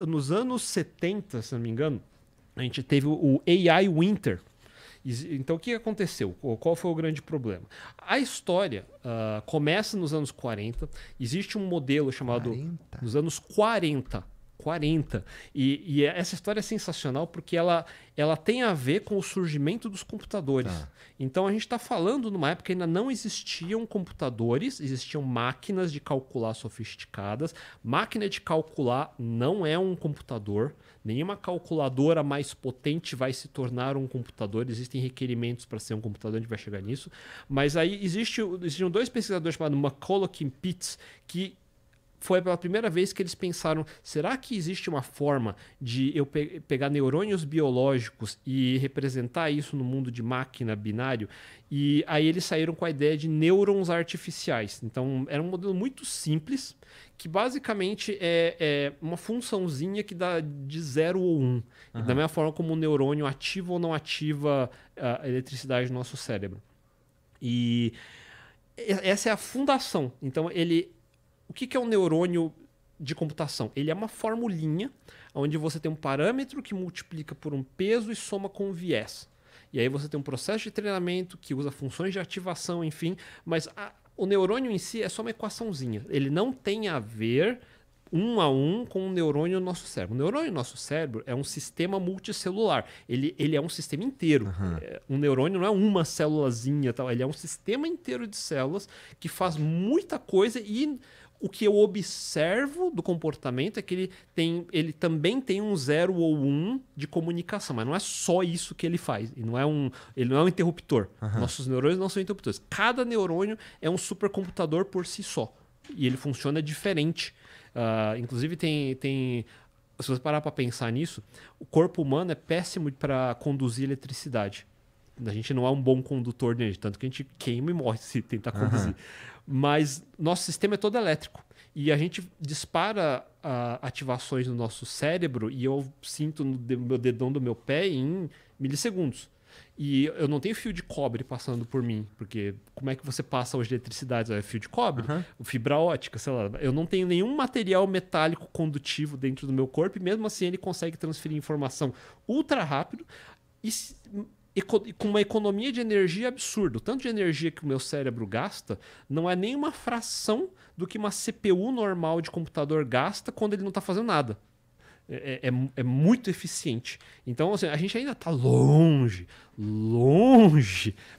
nos anos 70, se não me engano, a gente teve o AI Winter. Então, o que aconteceu? Qual foi o grande problema? A história começa nos anos 40. Existe um modelo chamado 40? nos anos 40. 40. E essa história é sensacional porque ela tem a ver com o surgimento dos computadores. Tá. Então a gente está falando numa época que ainda não existiam computadores, existiam máquinas de calcular sofisticadas. Máquina de calcular não é um computador. Nenhuma calculadora mais potente vai se tornar um computador. Existem requerimentos para ser um computador, a gente vai chegar nisso. Mas aí existiam dois pesquisadores chamados McCulloch e Pitts que foi pela primeira vez que eles pensaram, será que existe uma forma de eu pegar neurônios biológicos e representar isso no mundo de máquina binário? E aí eles saíram com a ideia de nêurons artificiais. Então era um modelo muito simples, que basicamente é uma funçãozinha que dá de 0 ou 1. Um, da mesma forma como o neurônio ativa ou não ativa a eletricidade no nosso cérebro. E essa é a fundação. Então o que é um neurônio de computação? Ele é uma formulinha onde você tem um parâmetro que multiplica por um peso e soma com um viés. E aí você tem um processo de treinamento que usa funções de ativação, enfim, mas o neurônio em si é só uma equaçãozinha. Ele não tem a ver um a um com o neurônio no nosso cérebro. O neurônio no nosso cérebro é um sistema multicelular. Ele é um sistema inteiro. Um neurônio não é uma célulazinha, tal. Ele é um sistema inteiro de células que faz muita coisa e o que eu observo do comportamento é que ele também tem um 0 ou 1 de comunicação, mas não é só isso que ele faz. Ele não é um interruptor. Nossos neurônios não são interruptores. Cada neurônio é um supercomputador por si só. E ele funciona diferente. Inclusive, se você parar para pensar nisso, o corpo humano é péssimo para conduzir eletricidade. A gente não é um bom condutor de energia, tanto que a gente queima e morre se tentar conduzir. Mas nosso sistema é todo elétrico. E a gente dispara ativações no nosso cérebro e eu sinto no meu dedão do meu pé em milissegundos. E eu não tenho fio de cobre passando por mim, porque como é que você passa hoje eletricidade? É fio de cobre? Fibra ótica, sei lá. Eu não tenho nenhum material metálico condutivo dentro do meu corpo e mesmo assim ele consegue transferir informação ultra rápido e com uma economia de energia absurda. O tanto de energia que o meu cérebro gasta não é nem uma fração do que uma CPU normal de computador gasta quando ele não está fazendo nada. É muito eficiente. Então, assim, a gente ainda está longe,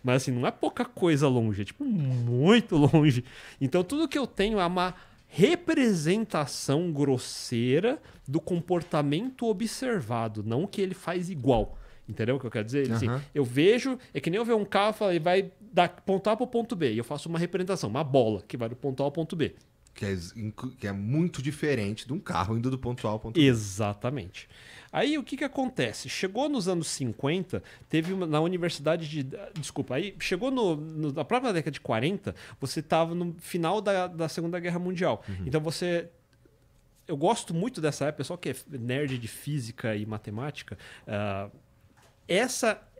mas assim, não é pouca coisa longe, é tipo muito longe. Então, tudo que eu tenho é uma representação grosseira do comportamento observado, não o que ele faz igual. Entendeu o que eu quero dizer? Assim, eu vejo, é que nem eu ver um carro, ele vai da ponto A para o ponto B, e eu faço uma representação, uma bola que vai do ponto A ao ponto B. Que é muito diferente de um carro indo do ponto A ao ponto B. Exatamente. Aí o que acontece? Chegou nos anos 50, teve na universidade de... Desculpa, aí chegou na própria década de 40, você estava no final da Segunda Guerra Mundial. Então eu gosto muito dessa época, pessoal que é nerd de física e matemática,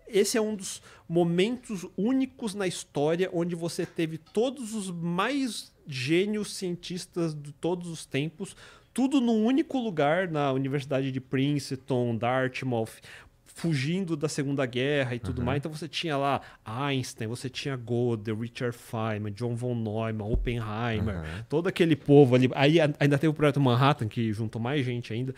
esse é um dos momentos únicos na história onde você teve todos os mais gênios cientistas de todos os tempos, tudo num único lugar na Universidade de Princeton, Dartmouth, fugindo da Segunda Guerra e tudo mais. Então você tinha lá Einstein, você tinha Gödel, Richard Feynman, John von Neumann, Oppenheimer, todo aquele povo ali. Aí ainda teve o Projeto Manhattan, que juntou mais gente ainda.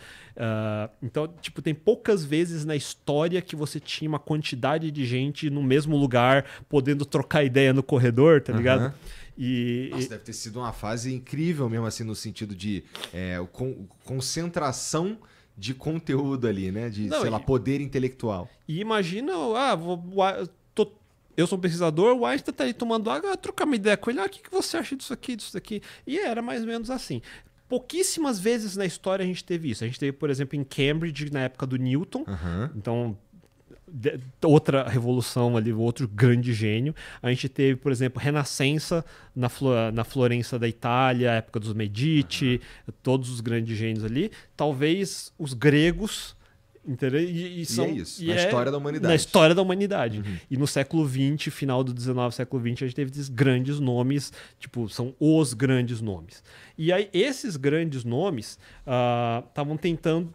Então, tipo, tem poucas vezes na história que você tinha uma quantidade de gente no mesmo lugar, podendo trocar ideia no corredor, tá ligado? Nossa, deve ter sido uma fase incrível mesmo, assim, no sentido de concentração de conteúdo ali, né? De, sei lá, poder intelectual. E imagina, eu sou um pesquisador, o Einstein tá aí tomando água, trocar uma ideia com ele, o que você acha disso aqui, disso daqui? E era mais ou menos assim. Pouquíssimas vezes na história a gente teve isso. A gente teve, por exemplo, em Cambridge, na época do Newton. Então, outra revolução ali, outro grande gênio. A gente teve, por exemplo, Renascença na Florença da Itália, época dos Medici, todos os grandes gênios ali. Talvez os gregos Entendeu? E é isso, na história da humanidade. Na história da humanidade. E no século XX, final do XIX, século XX, a gente teve esses grandes nomes, tipo, são os grandes nomes. E aí, esses grandes nomes estavam tentando...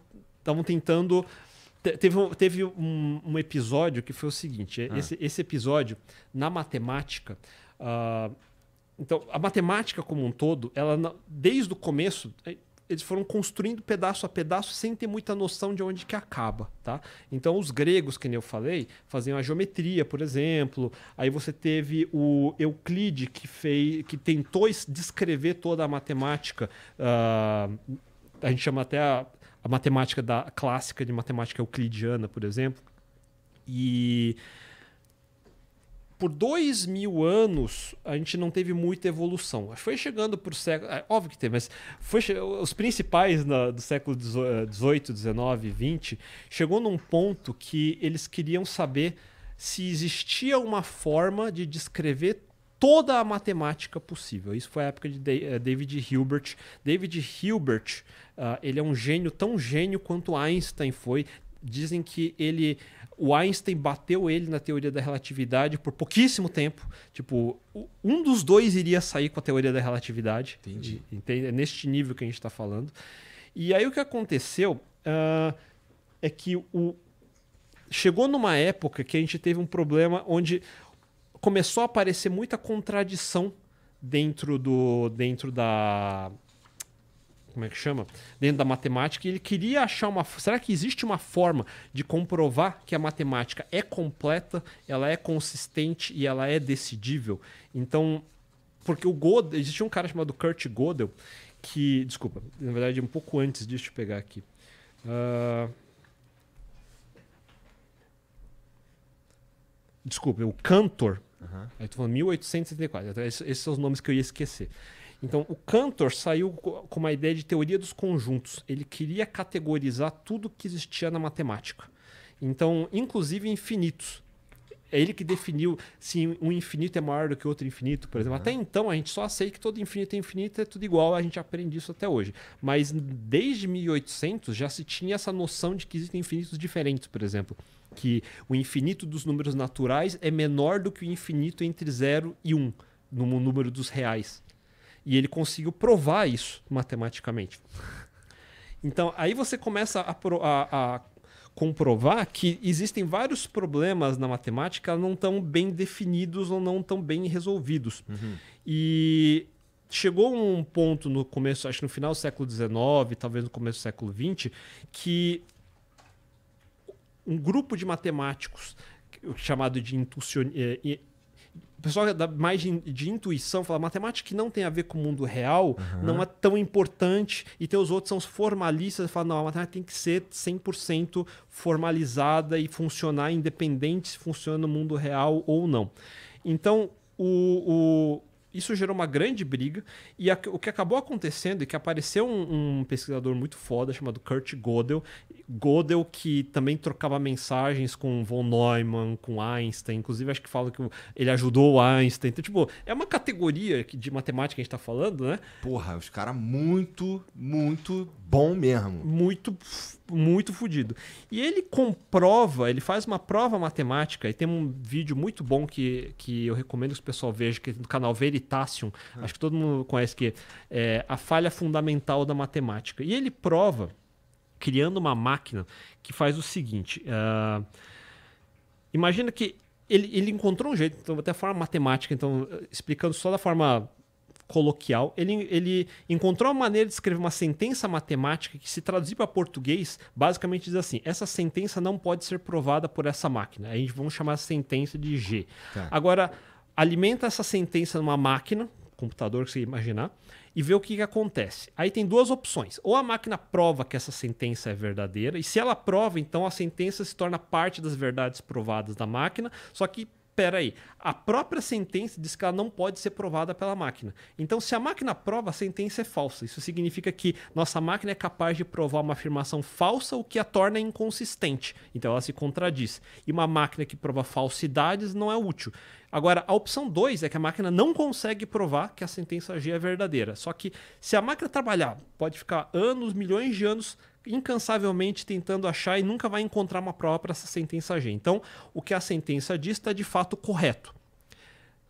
Teve um episódio que foi o seguinte, esse episódio, na matemática... então, a matemática como um todo, ela desde o começo... Eles foram construindo pedaço a pedaço sem ter muita noção de onde que acaba, tá? Então, os gregos, que nem eu falei, faziam a geometria, por exemplo. Aí você teve o Euclide, que tentou descrever toda a matemática. A gente chama até a matemática clássica de matemática euclidiana, por exemplo. E... por 2000 anos, a gente não teve muita evolução. Foi chegando para o século... óbvio que teve, mas os principais do século XVIII, XIX, XX, chegou num ponto que eles queriam saber se existia uma forma de descrever toda a matemática possível. Isso foi a época de David Hilbert. David Hilbert, ele é um gênio, tão gênio quanto Einstein foi. Dizem que o Einstein bateu ele na teoria da relatividade por pouquíssimo tempo. Tipo, um dos dois iria sair com a teoria da relatividade. Entendi. É neste nível que a gente está falando. E aí o que aconteceu é que chegou numa época que a gente teve um problema onde começou a aparecer muita contradição dentro da... como é que chama? Dentro da matemática, e ele queria achar será que existe uma forma de comprovar que a matemática é completa, ela é consistente e ela é decidível? Então, porque existia um cara chamado Kurt Gödel, que... Desculpa, na verdade, um pouco antes deixa eu pegar aqui. Desculpa, o Cantor. Aí estou falando 1864. Esses são os nomes que eu ia esquecer. Então, o Cantor saiu com uma ideia de teoria dos conjuntos. Ele queria categorizar tudo que existia na matemática. Então, inclusive infinitos. É ele que definiu se um infinito é maior do que outro infinito, por exemplo. Até então, a gente só aceita que todo infinito é infinito, é tudo igual, a gente aprende isso até hoje. Mas desde 1800 já se tinha essa noção de que existem infinitos diferentes, por exemplo. Que o infinito dos números naturais é menor do que o infinito entre 0 e 1, no número dos reais. E ele conseguiu provar isso matematicamente. Então, aí você começa a comprovar que existem vários problemas na matemática não tão bem definidos ou não tão bem resolvidos. E chegou um ponto no começo, acho que no final do século XIX, talvez no começo do século XX, que um grupo de matemáticos chamado de o pessoal mais de intuição fala matemática que não tem a ver com o mundo real não é tão importante, e tem os outros são os formalistas e falam, não, a matemática tem que ser 100% formalizada e funcionar independente se funciona no mundo real ou não. Então, isso gerou uma grande briga, e o que acabou acontecendo é que apareceu um pesquisador muito foda chamado Kurt Gödel. Gödel, que também trocava mensagens com von Neumann, com Einstein, inclusive acho que fala que ele ajudou o Einstein. Então, tipo, é uma categoria de matemática que a gente tá falando, né? Porra, os caras muito, muito bom mesmo. Muito, muito fodido. E ele faz uma prova matemática, e tem um vídeo muito bom que eu recomendo que o pessoal veja, que é do canal Veritasium. Acho que todo mundo conhece, que é a falha fundamental da matemática. E ele prova criando uma máquina que faz o seguinte. Imagina que ele encontrou um jeito, então, até a forma matemática, então, explicando só da forma coloquial, ele encontrou uma maneira de escrever uma sentença matemática que, se traduzir para português, basicamente diz assim: essa sentença não pode ser provada por essa máquina. Aí vamos chamar a sentença de G. Tá. Agora, alimenta essa sentença numa máquina, computador que você imaginar, e vê o que acontece. Aí tem duas opções. Ou a máquina prova que essa sentença é verdadeira, e se ela prova, então a sentença se torna parte das verdades provadas da máquina, só que espera aí, a própria sentença diz que ela não pode ser provada pela máquina. Então, se a máquina prova, a sentença é falsa. Isso significa que nossa máquina é capaz de provar uma afirmação falsa, o que a torna inconsistente. Então, ela se contradiz. E uma máquina que prova falsidades não é útil. Agora, a opção 2 é que a máquina não consegue provar que a sentença G é verdadeira. Só que, se a máquina trabalhar, pode ficar anos, milhões de anos incansavelmente tentando achar e nunca vai encontrar uma prova para essa sentença G. Então, o que a sentença diz está de fato correto.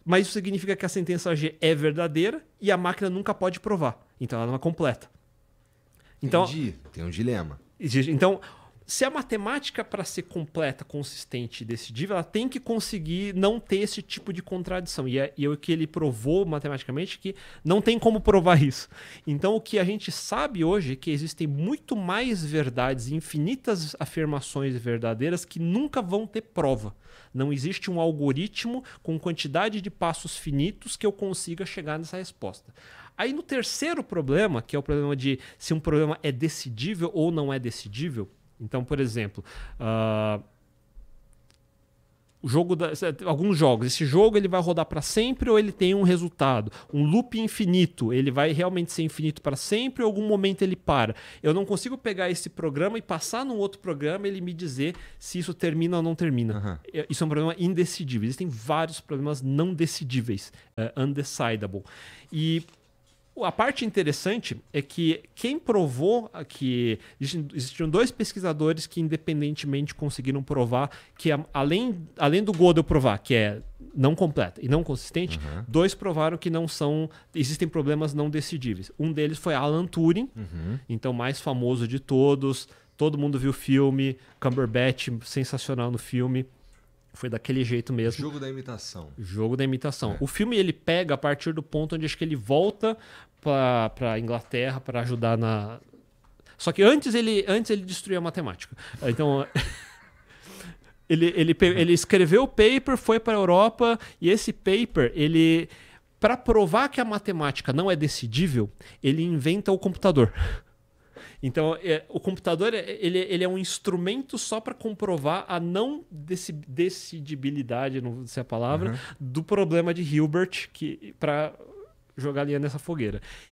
Mas isso significa que a sentença G é verdadeira e a máquina nunca pode provar. Então, ela não é completa. Então, Entendi. Tem um dilema. Então, se a matemática, para ser completa, consistente e decidível, ela tem que conseguir não ter esse tipo de contradição. E o que ele provou matematicamente que não tem como provar isso. Então, o que a gente sabe hoje é que existem muito mais verdades, infinitas afirmações verdadeiras que nunca vão ter prova. Não existe um algoritmo com quantidade de passos finitos que eu consiga chegar nessa resposta. Aí no terceiro problema, que é o problema de se um problema é decidível ou não é decidível. Então, por exemplo, alguns jogos, esse jogo ele vai rodar para sempre ou ele tem um resultado? Um loop infinito, ele vai realmente ser infinito para sempre ou em algum momento ele para? Eu não consigo pegar esse programa e passar num outro programa e ele me dizer se isso termina ou não termina. Isso é um problema indecidível. Existem vários problemas não decidíveis, undecidable. E a parte interessante é que quem provou que existiram dois pesquisadores que independentemente conseguiram provar que além do Gödel provar que é não completa e não consistente, dois provaram que não são, existem problemas não decidíveis. Um deles foi Alan Turing, então mais famoso de todos, todo mundo viu o filme, Cumberbatch sensacional no filme. Foi daquele jeito mesmo. Jogo da imitação. Jogo da imitação. O filme ele pega a partir do ponto onde acho que ele volta para Inglaterra para ajudar na... Só que antes ele destruiu a matemática. Então... ele escreveu o paper, foi para a Europa e esse paper, para provar que a matemática não é decidível, ele inventa o computador. Então, o computador ele é um instrumento só para comprovar a não decidibilidade, não sei a palavra, do problema de Hilbert para jogar linha nessa fogueira.